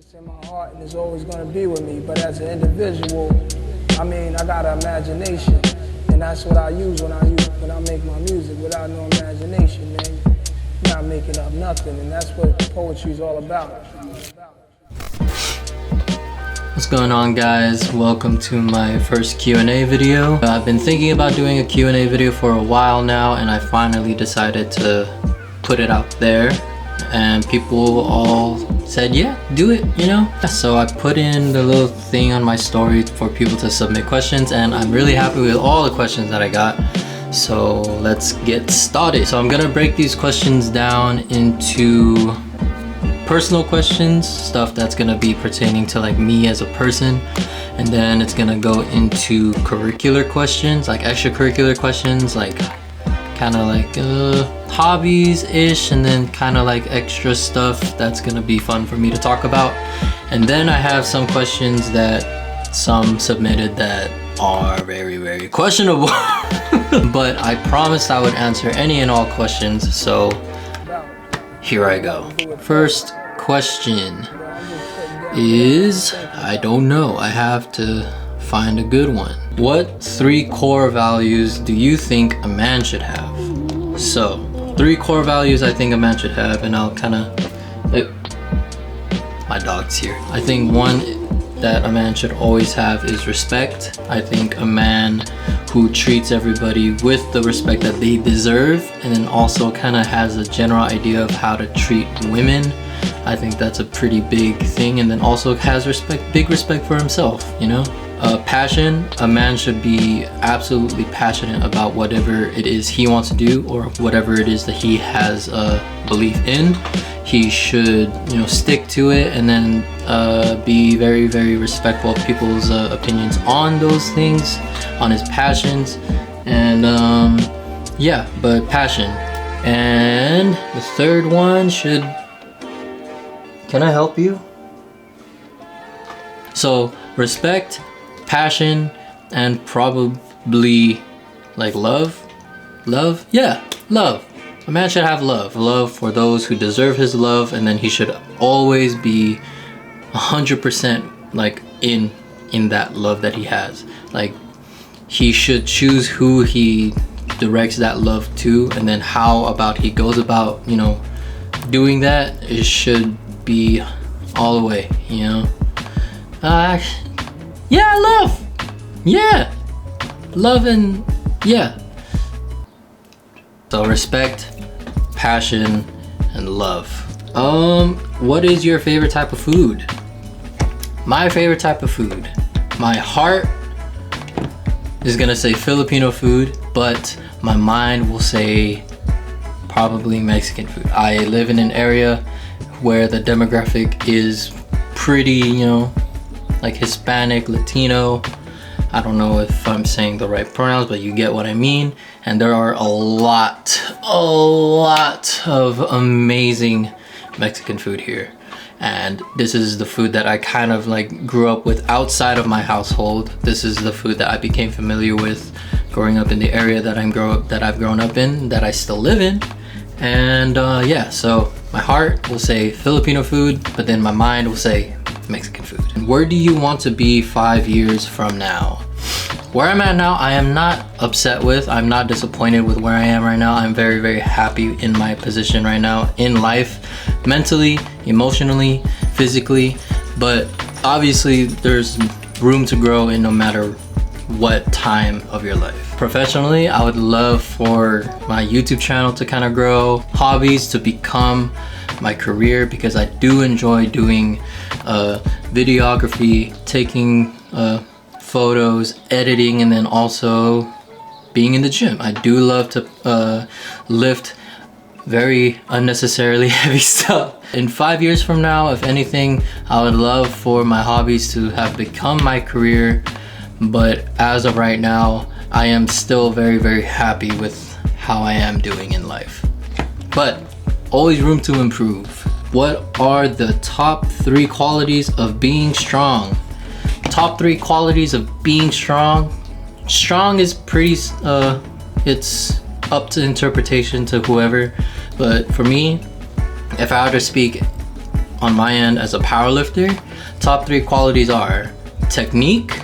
It's in my heart and it's always gonna be with me. But as an individual, I mean, I got an imagination, and that's what I use when I make my music. Without no imagination, man, you're not making up nothing, and that's what poetry is all about. What's going on, guys? Welcome to my first Q&A video. I've been thinking about doing a Q&A video for a while now, and I finally decided to put it out there, and people all said, yeah, do it, you know? So I put in the little thing on my story for people to submit questions, and I'm really happy with all the questions that I got. So let's get started. So I'm gonna break these questions down into personal questions, stuff that's gonna be pertaining to like me as a person, and then it's gonna go into curricular questions, like extracurricular questions, like kind of like hobbies-ish, and then kind of like extra stuff that's gonna be fun for me to talk about. And then I have some questions that some submitted that are very, very questionable. But I promised I would answer any and all questions, so here I go. First question is, I don't know, I have to find a good one. What 3 core values do you think a man should have? So 3 core values I think a man should have, and I'll kind of, my dog's here. I think one that a man should always have is respect. I think a man who treats everybody with the respect that they deserve, and then also kind of has a general idea of how to treat women. I think that's a pretty big thing, and then also has big respect for himself, you know? Passion, a man should be absolutely passionate about whatever it is he wants to do, or whatever it is that he has a belief in. He should, you know, stick to it, and then be very, very respectful of people's opinions on those things, on his passions, and yeah, but passion. And the third one should, can I help you? So respect, passion, and probably like love. Yeah, love. A man should have love for those who deserve his love, and then he should always be 100% like in that love that he has. Like, he should choose who he directs that love to, and then how about he goes about, you know, doing that, it should be all the way, you know. Yeah, love. Yeah, love, and yeah. So respect, passion, and love. What is your favorite type of food? My favorite type of food, my heart is gonna say Filipino food, but my mind will say probably Mexican food. I live in an area where the demographic is pretty, you know, like Hispanic, Latino. I don't know if I'm saying the right pronouns, but you get what I mean. And there are a lot of amazing Mexican food here. And this is the food that I kind of like grew up with outside of my household. This is the food that I became familiar with growing up in the area that I've grown up in, that I still live in. And yeah, so my heart will say Filipino food, but then my mind will say Mexican food. Where do you want to be 5 years from now? Where I'm at now, I am not upset with, I'm not disappointed with where I am right now. I'm very, very happy in my position right now in life, mentally, emotionally, physically, but obviously there's room to grow in no matter what time of your life. Professionally, I would love for my YouTube channel to kind of grow, hobbies to become my career, because I do enjoy doing videography, taking photos, editing, and then also being in the gym. I do love to lift very unnecessarily heavy stuff. In 5 years from now, if anything, I would love for my hobbies to have become my career, but as of right now, I am still very, very happy with how I am doing in life. But always room to improve. What are the top 3 qualities of being strong? Top 3 qualities of being strong. Strong is pretty, it's up to interpretation to whoever, but for me, if I were to speak on my end as a powerlifter, top 3 qualities are technique.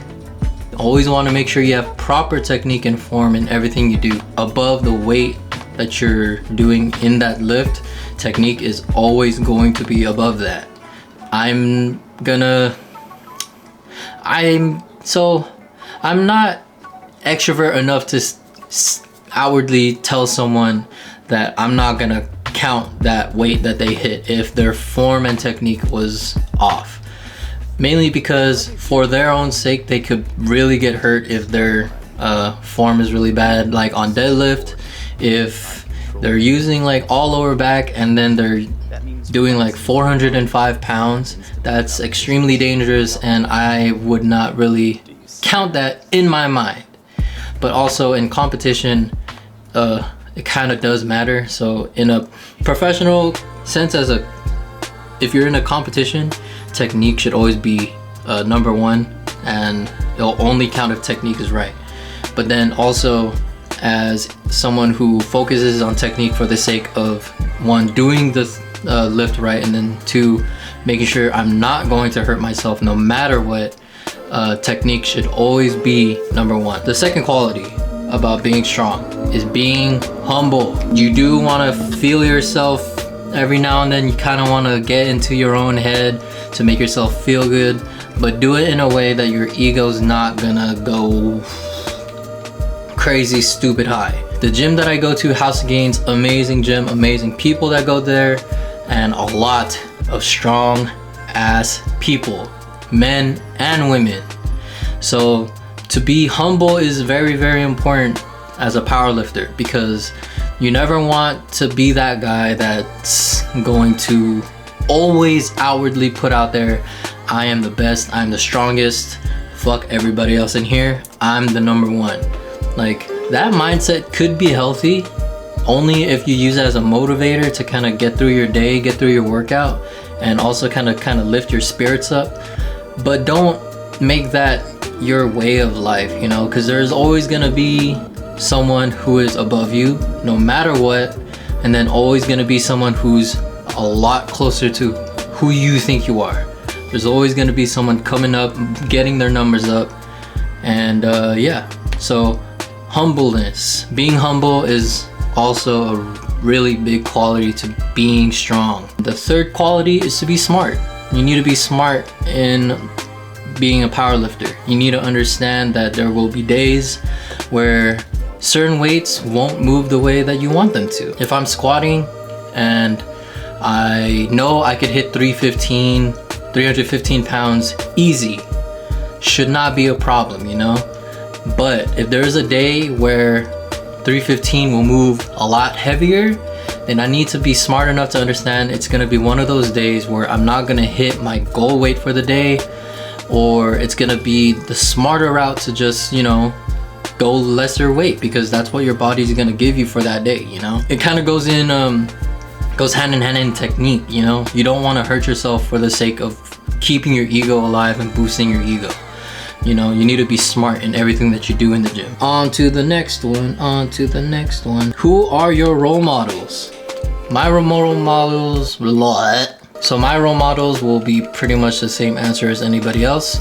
Always want to make sure you have proper technique and form in everything you do. Above the weight that you're doing in that lift, technique is always going to be above that. I'm not extrovert enough to outwardly tell someone that I'm not gonna count that weight that they hit if their form and technique was off. Mainly because for their own sake, they could really get hurt if their form is really bad. Like on deadlift, if they're using like all lower back and then they're doing like 405 pounds, that's extremely dangerous, and I would not really count that in my mind. But also in competition, it kind of does matter. So in a professional sense, if you're in a competition, technique should always be number 1, and it'll only count if technique is right. But then also, as someone who focuses on technique for the sake of 1, doing the lift right, and then 2, making sure I'm not going to hurt myself no matter what, technique should always be number 1. The second quality about being strong is being humble. You do want to feel yourself every now and then. You kind of want to get into your own head to make yourself feel good, but do it in a way that your ego's not gonna go crazy stupid high. The gym that I go to, House of Gains, amazing gym, amazing people that go there, and a lot of strong ass people, men and women. So to be humble is very, very important as a powerlifter, because you never want to be that guy that's going to always outwardly put out there, I am the best, I'm the strongest, fuck everybody else in here, I'm the number 1. Like, that mindset could be healthy only if you use it as a motivator to kind of get through your day, get through your workout, and also kind of lift your spirits up. But don't make that your way of life, you know, because there's always gonna be someone who is above you no matter what, and then always gonna be someone who's a lot closer to who you think you are. There's always gonna be someone coming up, getting their numbers up, and yeah. So humbleness, being humble is also a really big quality to being strong. The third quality is to be smart. You need to be smart in being a powerlifter. You need to understand that there will be days where certain weights won't move the way that you want them to. If I'm squatting and I know I could hit 315 pounds easy, should not be a problem, you know? But if there's a day where 315 will move a lot heavier, then I need to be smart enough to understand it's gonna be one of those days where I'm not gonna hit my goal weight for the day, or it's gonna be the smarter route to just, you know, go lesser weight, because that's what your body's gonna give you for that day, you know? It kind of goes hand in hand in technique, you know? You don't want to hurt yourself for the sake of keeping your ego alive and boosting your ego. You know, you need to be smart in everything that you do in the gym. On to the next one. Who are your role models? My role models, so my role models will be pretty much the same answer as anybody else.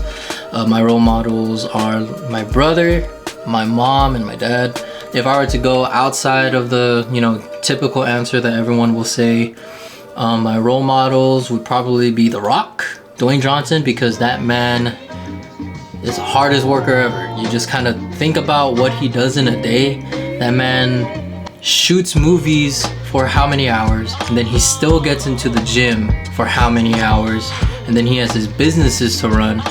My role models are my brother, my mom, and my dad. If I were to go outside of the, you know, typical answer that everyone will say, my role models would probably be The Rock, Dwayne Johnson, because that man is the hardest worker ever. You just kind of think about what he does in a day. That man shoots movies for how many hours, and then he still gets into the gym for how many hours, and then he has his businesses to run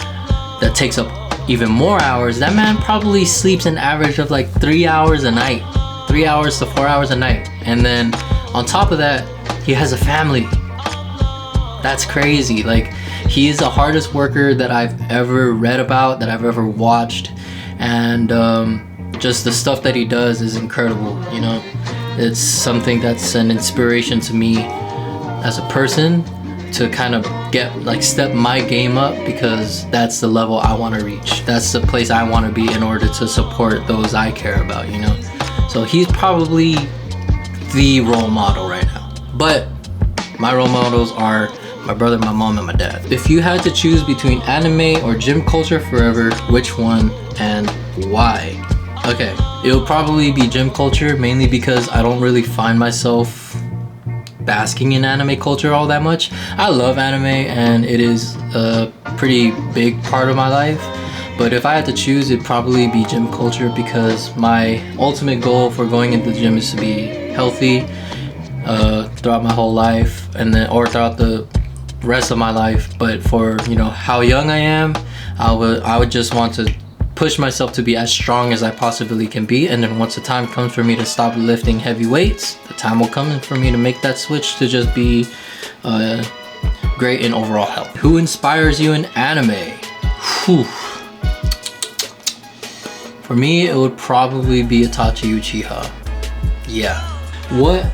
that takes up even more hours. That man probably sleeps an average of like 3 hours a night, 3 hours to 4 hours a night, and then on top of that he has a family. That's crazy. Like, he is the hardest worker that I've ever read about, that I've ever watched, and just the stuff that he does is incredible, you know? It's something that's an inspiration to me as a person, to kind of step my game up, because that's the level I want to reach. That's the place I want to be in order to support those I care about, you know? So he's probably the role model right now. But my role models are my brother, my mom, and my dad. If you had to choose between anime or gym culture forever, which one and why? Okay, it'll probably be gym culture, mainly because I don't really find myself basking in anime culture all that much. I love anime and it is a pretty big part of my life, but if I had to choose, it'd probably be gym culture, because my ultimate goal for going into the gym is to be healthy throughout my whole life, and then or throughout the rest of my life. But for, you know, how young I am, I would just want to push myself to be as strong as I possibly can be, and then once the time comes for me to stop lifting heavy weights, the time will come for me to make that switch to just be great in overall health. Who inspires you in anime? Whew. For me, it would probably be Itachi Uchiha. Yeah. What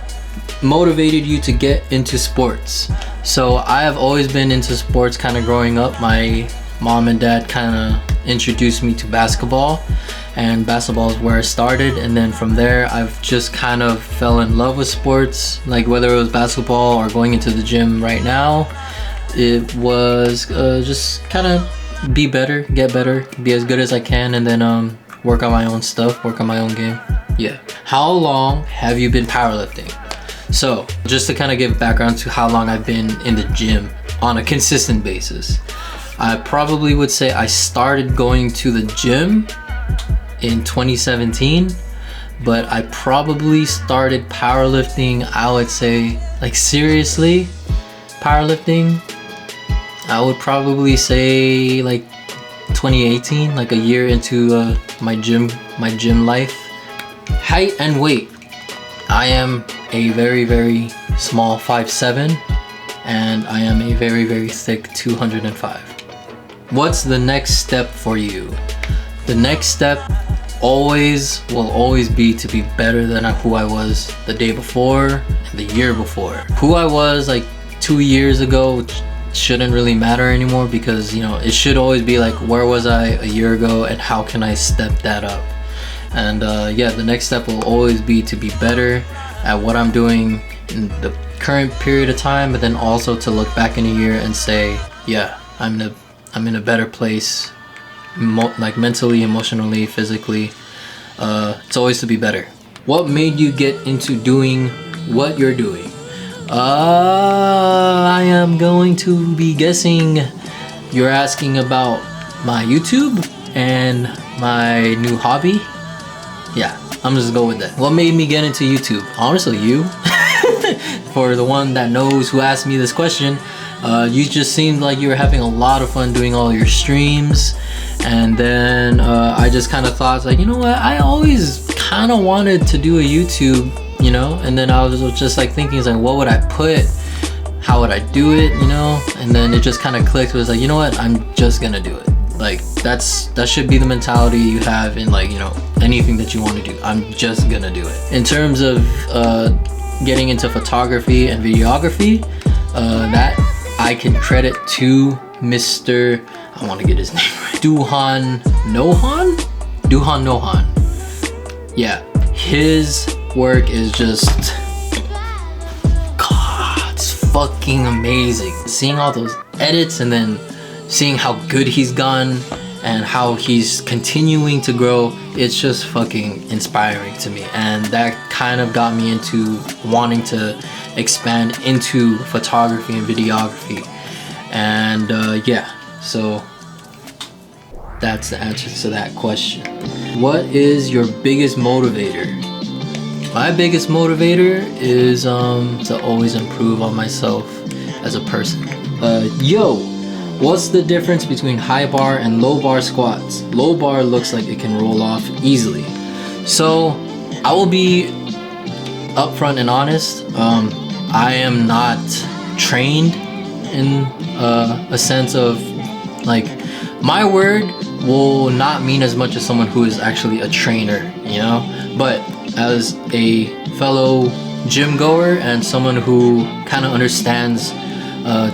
motivated you to get into sports? So I have always been into sports kind of growing up. My mom and dad kind of introduced me to basketball, and basketball is where I started, and then from there I've just kind of fell in love with sports, like whether it was basketball or going into the gym right now. It was just kind of be better, get better, be as good as I can, and then work on my own stuff, work on my own game. Yeah. How long have you been powerlifting? So just to kind of give background to how long I've been in the gym on a consistent basis, I probably would say I started going to the gym in 2017, but I probably started powerlifting, I would say, like seriously powerlifting, I would probably say like 2018, like a year into my gym life. Height and weight. I am a very, very small 5'7", and I am a very, very thick 205. What's the next step for you? The next step will always be to be better than who I was the day before and the year before. Who I was like 2 years ago shouldn't really matter anymore, because, you know, it should always be like, where was I a year ago and how can I step that up? And yeah, the next step will always be to be better at what I'm doing in the current period of time, but then also to look back in a year and say, yeah, I'm in a better place, like mentally, emotionally, physically. It's always to be better. What made you get into doing what you're doing? I am going to be guessing you're asking about my YouTube and my new hobby. Yeah, I'm just going with that. What made me get into YouTube? Honestly, you. For the one that knows who asked me this question, you just seemed like you were having a lot of fun doing all your streams, and then I just kind of thought, like, you know what, I always kind of wanted to do a YouTube, you know, and then I was just like thinking, like, what would I put, how would I do it, you know, and then it just kind of clicked. It was like, you know what, I'm just gonna do it. Like, that should be the mentality you have in, like, you know, anything that you want to do. I'm just gonna do it. In terms of getting into photography and videography, that I can credit to Mr. I want to get his name right. Duhan Nohan. Yeah, his work is just, God, it's fucking amazing. Seeing all those edits and then seeing how good he's gone and how he's continuing to grow, it's just fucking inspiring to me. And that kind of got me into wanting to expand into photography and videography. And yeah, so that's the answer to that question. What is your biggest motivator? My biggest motivator is to always improve on myself as a person. What's the difference between high bar and low bar squats? Low bar looks like it can roll off easily. So I will be upfront and honest. I am not trained in a sense of, like, my word will not mean as much as someone who is actually a trainer, you know? But as a fellow gym goer and someone who kind of understands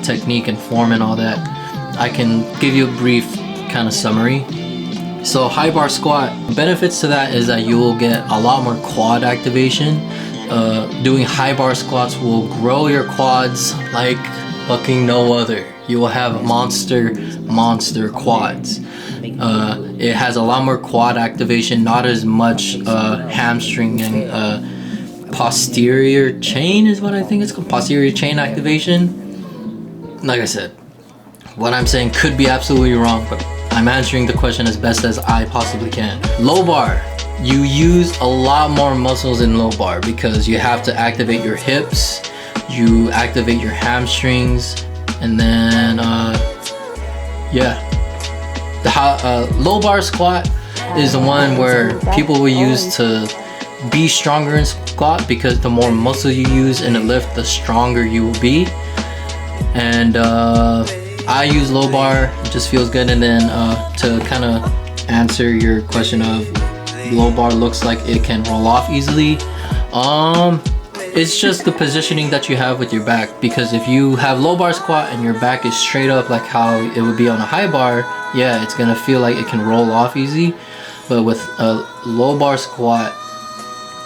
technique and form and all that, I can give you a brief kind of summary. So high bar squat, benefits to that is that you will get a lot more quad activation. Doing high bar squats will grow your quads like fucking no other. You will have monster quads. It has a lot more quad activation, not as much hamstring and posterior chain is what I think it's called. Posterior chain activation. Like I said, what I'm saying could be absolutely wrong, but I'm answering the question as best as I possibly can. Low bar. You use a lot more muscles in low bar because you have to activate your hips, you activate your hamstrings, and then yeah. The low bar squat is the one where people will use to be stronger in squat, because the more muscle you use in a lift, the stronger you will be. And I use low bar, it just feels good. And then to kind of answer your question of low bar looks like it can roll off easily, it's just the positioning that you have with your back, because if you have low bar squat and your back is straight up like how it would be on a high bar, yeah, it's gonna feel like it can roll off easy. But with a low bar squat,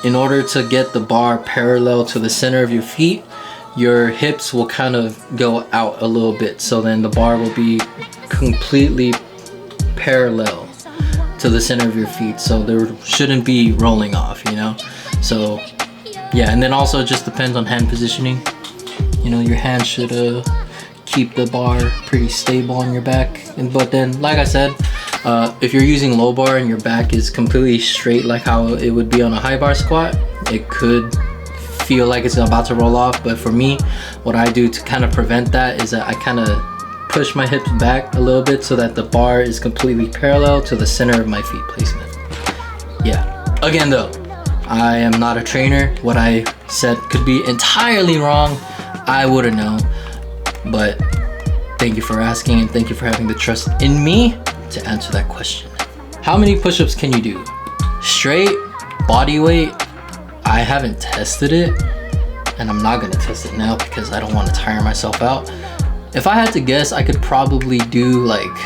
in order to get the bar parallel to the center of your feet, your hips will kind of go out a little bit, so then the bar will be completely parallel to the center of your feet, so there shouldn't be rolling off, you know. So yeah, and then also it just depends on hand positioning. You know, your hand should keep the bar pretty stable on your back. But then, like I said, if you're using low bar and your back is completely straight like how it would be on a high bar squat, it could feel like it's about to roll off. But for me, what I do to kind of prevent that is that I kind of push my hips back a little bit so that the bar is completely parallel to the center of my feet placement. Yeah, again though, I am not a trainer. What I said could be entirely wrong. I wouldn't know. But thank you for asking, and thank you for having the trust in me to answer that question. How many push-ups can you do? Straight, body weight? I haven't tested it, and I'm not gonna test it now because I don't want to tire myself out. If I had to guess, I could probably do like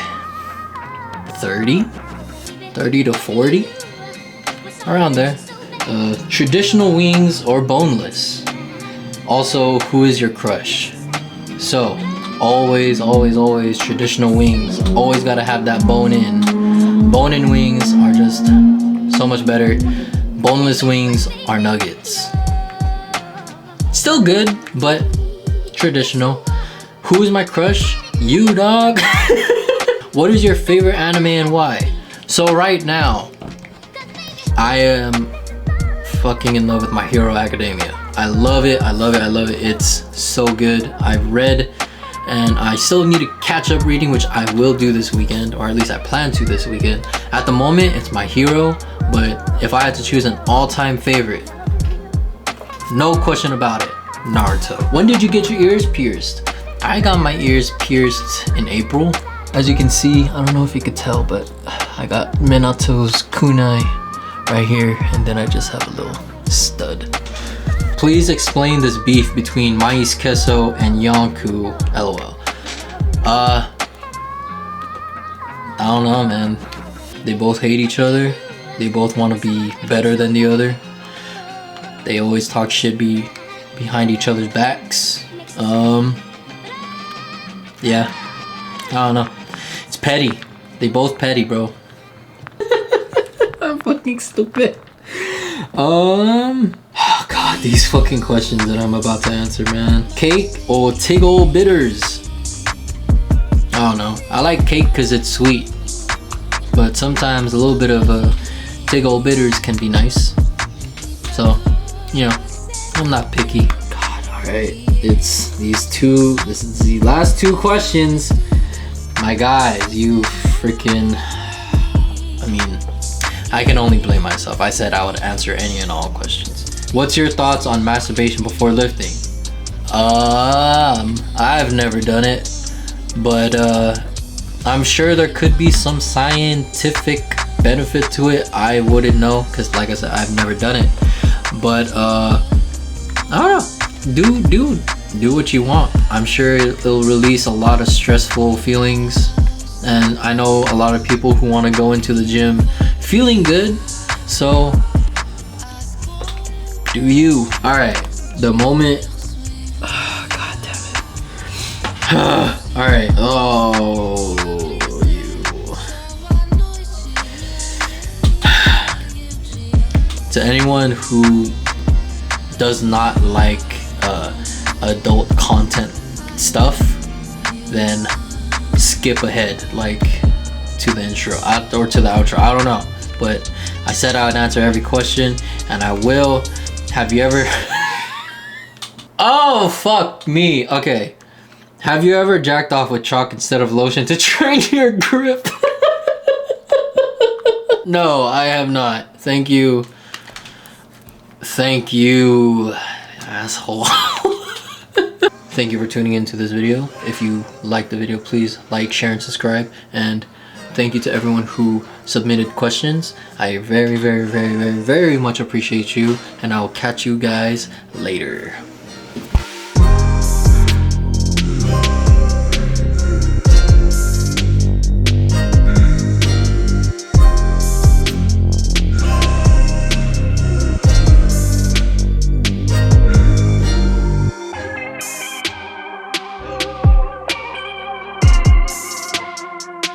30 to 40, around there. Traditional wings or boneless? Also, who is your crush? So always traditional wings. Always gotta have that bone in wings are just so much better. Boneless wings are nuggets. Still good, but traditional. Who is my crush? You, dog. What is your favorite anime and why? So right now, I am fucking in love with My Hero Academia. I love it. It's so good. I've read, and I still need to catch up reading, which I will do this weekend, or at least I plan to this weekend. At the moment, it's My Hero, but if I had to choose an all-time favorite, no question about it, Naruto. When did you get your ears pierced? I got my ears pierced in April. As you can see, I don't know if you could tell, but I got Minato's kunai right here, and then I just have a little stud. Please explain this beef between Mais Queso and Yonku, LOL. I don't know, man. They both hate each other. They both want to be better than the other. They always talk shit behind each other's backs. Yeah, I don't know. It's petty. They both petty, bro. I'm fucking stupid. Oh god, these fucking questions that I'm about to answer, man. Cake or Tiggle bitters? I don't know. I like cake because it's sweet, but sometimes a little bit of Tiggle bitters can be nice. So, you know, I'm not picky. God, alright. It's these two. This is the last two questions. My guys, you freaking. I mean, I can only blame myself. I said I would answer any and all questions. What's your thoughts on masturbation before lifting? I've never done it, but I'm sure there could be some scientific benefit to it. I wouldn't know, because like I said, I've never done it. But I don't know. Do what you want. I'm sure it'll release a lot of stressful feelings, and I know a lot of people who want to go into the gym feeling good, so do you. All right, the moment, god damn it, Alright. Oh, you. To anyone who does not like adult content stuff, then skip ahead, like, to the intro or to the outro. I don't know, but I said I would answer every question, and I will. Have you ever oh fuck me. Okay, have you ever jacked off with chalk instead of lotion to train your grip? No, I have not. Thank you, asshole. Thank you for tuning into this video. If you liked the video, please like, share, and subscribe. And thank you to everyone who submitted questions. I very, very, very, very, very much appreciate you. And I will catch you guys later.